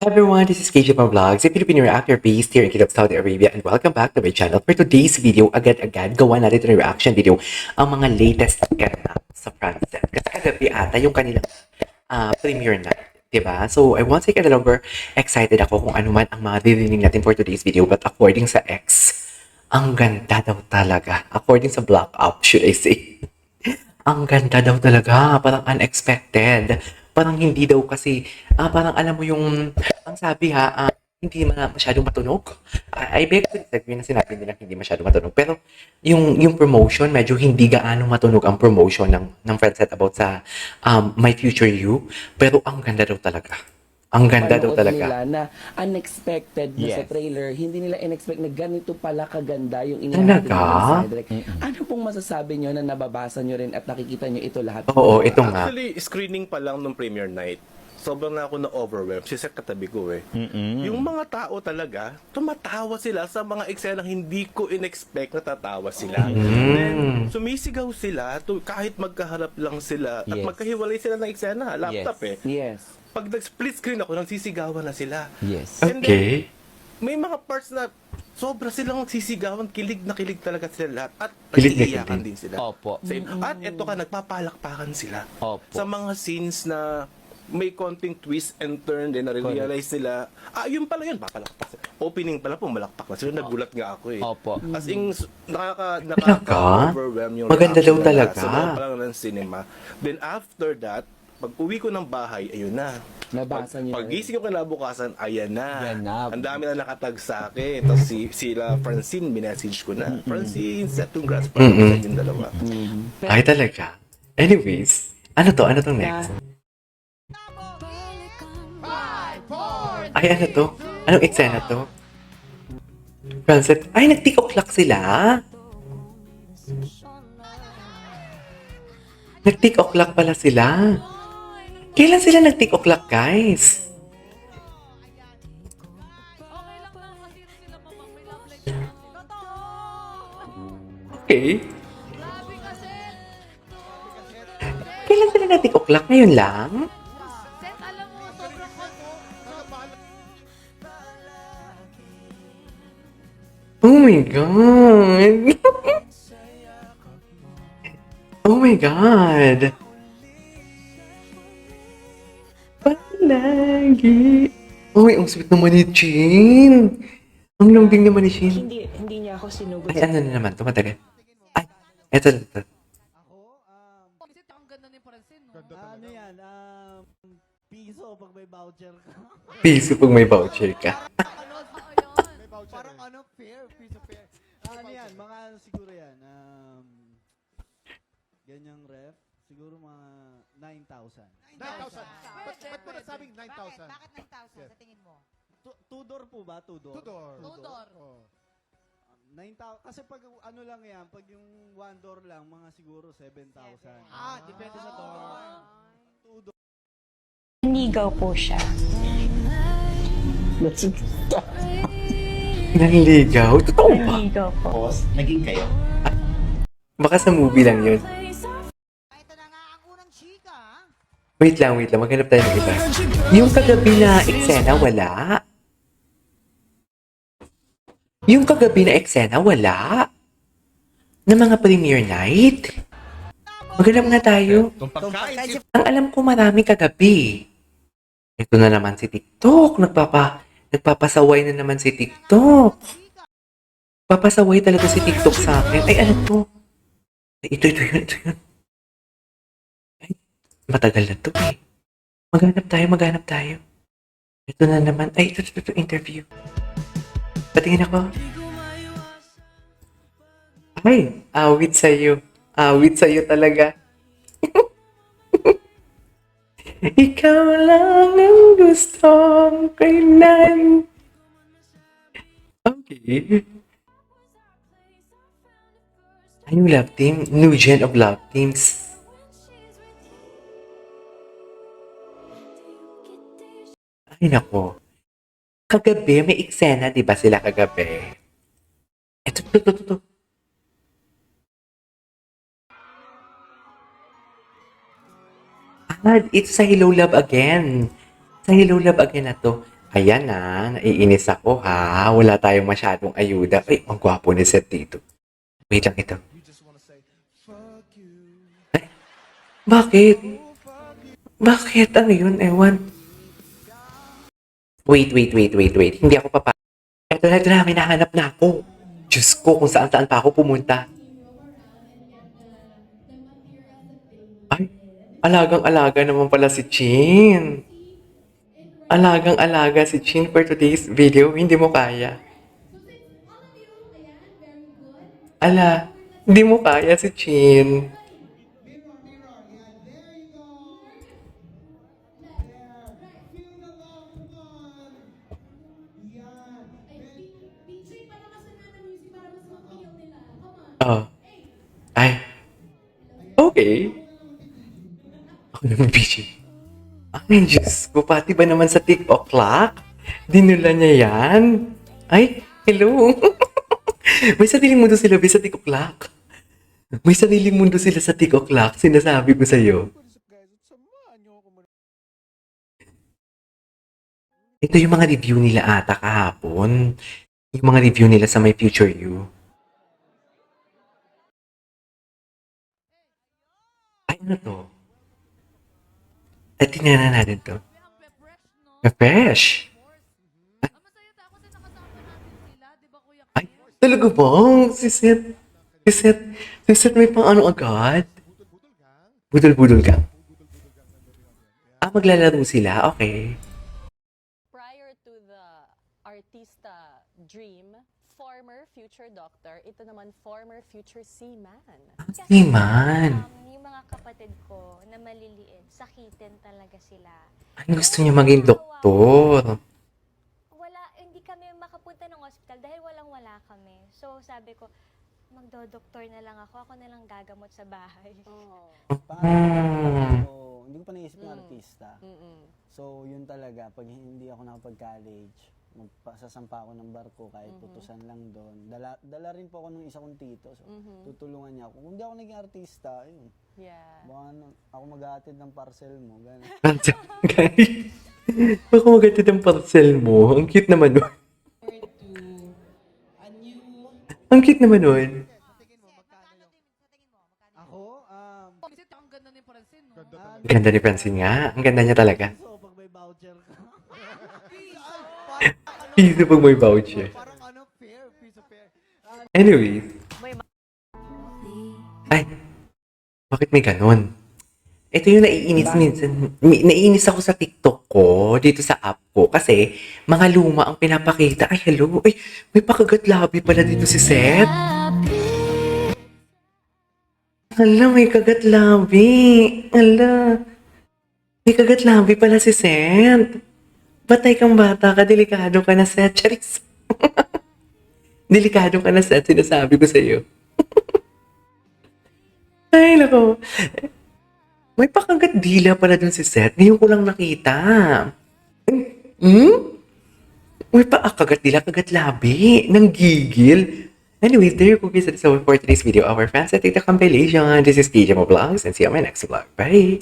Everyone, this is KJ from Vlogs, a Filipino reactor based here in Kingdom of Saudi Arabia, and welcome back to my channel. For today's video, agad-agad gawa natin ito ng reaction video ang mga latest ganap sa Francet. Kasi kagabi ata yung kanilang premiere night, diba? So, I won't take any longer. Excited ako kung ano man ang mga dirinig natin for today's video, but according sa X, ang ganda daw talaga. According sa Black Up, should I say. Ang ganda daw talaga, parang unexpected. Parang hindi daw kasi, parang alam mo yung, ang sabi hindi masyadong matunog. I beg to disagree na sinabi nila hindi masyadong matunog. Pero yung promotion, medyo hindi gaano matunog ang promotion ng Francet about sa My Future You. Pero ang ganda daw talaga. Ang ganda daw Panood talaga. nila na unexpected na sa trailer, hindi nila in-expect na ganito pala kaganda yung Talaga? sa Cedric. Ano pong masasabi nyo na nababasa nyo rin at nakikita nyo ito lahat? Oo, ito nga. Actually, screening pa lang nung premiere night, sobrang na ako na-overwhelmed. Si Seth katabi ko eh. Yung mga tao talaga, tumatawa sila sa mga eksena hindi ko in-expect na tatawa sila. Then, sumisigaw sila kahit magkaharap lang sila at magkahiwalay sila ng eksena. Laptop eh. Yes. Pag nag-split screen ako, nagsisigawan na sila. Yes. And then, Okay. may mga parts na sobra silang sisigawan, kilig na kilig talaga sila lahat. At Kilig na nag-iiyakan kilig. din sila. Opo. At eto ka, nagpapalakpakan sila. Opo. Sa mga scenes na may konting twist and turn din, na-realize nila, yun pala yun, papalakpak sila. Opening pala po, malakpak na sila. Nagulat nga ako eh. Opo. As in, nakaka-overwhelm yung Maganda daw reaction nila talaga. sa loob pa lang ng cinema. Then after that, pag uwi ko ng bahay, ayun na. Nabasa niyo Pag rin. gising ko kinabukasan, ayan na. Yan na. Ang dami na nakatag sa akin. Tapos sila Francine, minessage ko na. Francine, set congrats pa sa inyong dalawa. Ay talaga. Anyways, ano to? Ano tong next? Ay, ano to? Anong eksena to? Francet, ay, nag-tick-o-clock sila. Nag-tick-o-clock pala sila. Kailan sila nag-tick-o-clock, guys? Okay. Kailan sila nag-tick-o-clock? Ngayon lang? Oh my God! Oh my God! Palagi! Uy, ang sweet naman ni Chin! Ang lambing naman ni Chin. Hindi niya ako sinugod. Ay, ano na naman? Tumatagal. Ay, eto. Ano yan? Piso pag may voucher ka. Piso pag may voucher ka. Parang ano, fair, piso fair. Ano yan? Mga ano siguro yan? Ganyang ref, siguro mga 9,000. 9,000. Ba't mo nasabing 9,000? Bakit 9,000 sa tingin mo? Two-door po ba? Two-door? Two-door. Two-door. Oh. 9,000. Kasi pag ano lang yan, pag yung one door lang, mga siguro 7,000. Depende sa door. Two-door. Nanigaw po siya. Nanligaw? Totoo ba? Nanigaw po. Naging kayo? Baka sa movie lang yun. Ito na nga ang unang chika. Wait lang. Maghanap tayo ng iba. Yung kagabi na eksena, wala. Yung kagabi na eksena, wala. Na mga premiere night. Maghanap nga tayo. Ang alam ko marami kagabi. Ito na naman si TikTok. Nagpapasaway na naman si TikTok. Papasaway talaga si TikTok sa akin. Ay, ano to? Ay, ito yun. Ay, matagal na to eh. Maghanap tayo. Ito na naman. Ay, ito, interview. Patingin ako. Ay, awit sa'yo. Awit sa'yo talaga. Ikaw lang ang gustong kailan. Okay. Ay, yung love team. New gen of love teams. Ay, nako. Kagabi, may eksena, di ba sila kagabi? Ito. It's sa Hello Love Again. Sa Hello Love Again na to. Ayan na, naiinis ako ha. Wala tayong masyadong ayuda. Ay, ang gwapo ni Seth dito. Wait lang ito. Ay, bakit? Bakit? Ano yun? Ewan. Wait. Hindi ako papa. Ito na, may nahanap na ako. Diyos ko, kung saan-saan pa ako pumunta. Ay, alagang-alaga naman pala si Chin. Alagang-alaga si Chin for today's video. Hindi mo kaya. Ala, hindi mo kaya si Chin. Oh. Ay. Okay. Ako naman busy. Ay, Diyos ko, pati ba naman sa TikTok? Dinula niya yan? Ay, hello. May sariling mundo sila sa TikTok. May sariling mundo sila sa TikTok. Sinasabi ko sa'yo. Ito yung mga review nila ata kahapon. Yung mga review nila sa My Future You. Ay, ano to? At tingnan natin to. Fresh. Ay, talaga bang? Si Seth may pang ano agad? Budol-budol ka. Ah, maglalaro sila? Okay. Prior to the artista dream, former future doctor, ito naman former future seaman. Seaman. Yung mga kapatid ko na maliliit, sakitin talaga sila. Ay, gusto niya maging doktor. Wala, hindi kami makapunta ng ospital dahil walang-wala kami. So sabi ko, magdo-doktor na lang ako na lang gagamot sa bahay. Hmm. So, hindi ko pa naisip na artista. So, yun talaga. Pag hindi ako nakapag-college, magpasasampa ako ng barko kahit tutusan lang doon. Dala rin po ako ng isa kong tito. So, tutulungan niya ako. Kung hindi ako naging artista, ayun. Yeah. Baka ako mag-aatid ng parcel mo. Ganun. Baka magatid ang parcel mo. Ang cute naman nun. Ang cute naman nun. Ako, Ganda ni Francine nga. Ang ganda niya talaga. so, pag may voucher ka. Piso pag may voucher. Parang ano, fair, piece of fair. Anyways. Ay, bakit may ganon? Ito yung naiinis minsan. Naiinis ako sa TikTok ko, dito sa app ko. Kasi, mga luma ang pinapakita. Ay, hello. Ay, may pakagat labi pala dito si Seth. Hala, may kagat labi. Hala. May kagat labi pala si Seth. Batay kang bata ka, delikado ka na, Seth. Charis. Delikado ka na, Seth. Sinasabi ko sa'yo. Ay, nako. May pakagat dila pala dun si Seth. Ngayon ko lang nakita. May kagat dila, kagat labi. Nang gigil. Anyways, there you go guys. That's all for today's video. Our fans, I take the compilation. This is DJ Mo Vlogs and see you on my next vlog. Bye!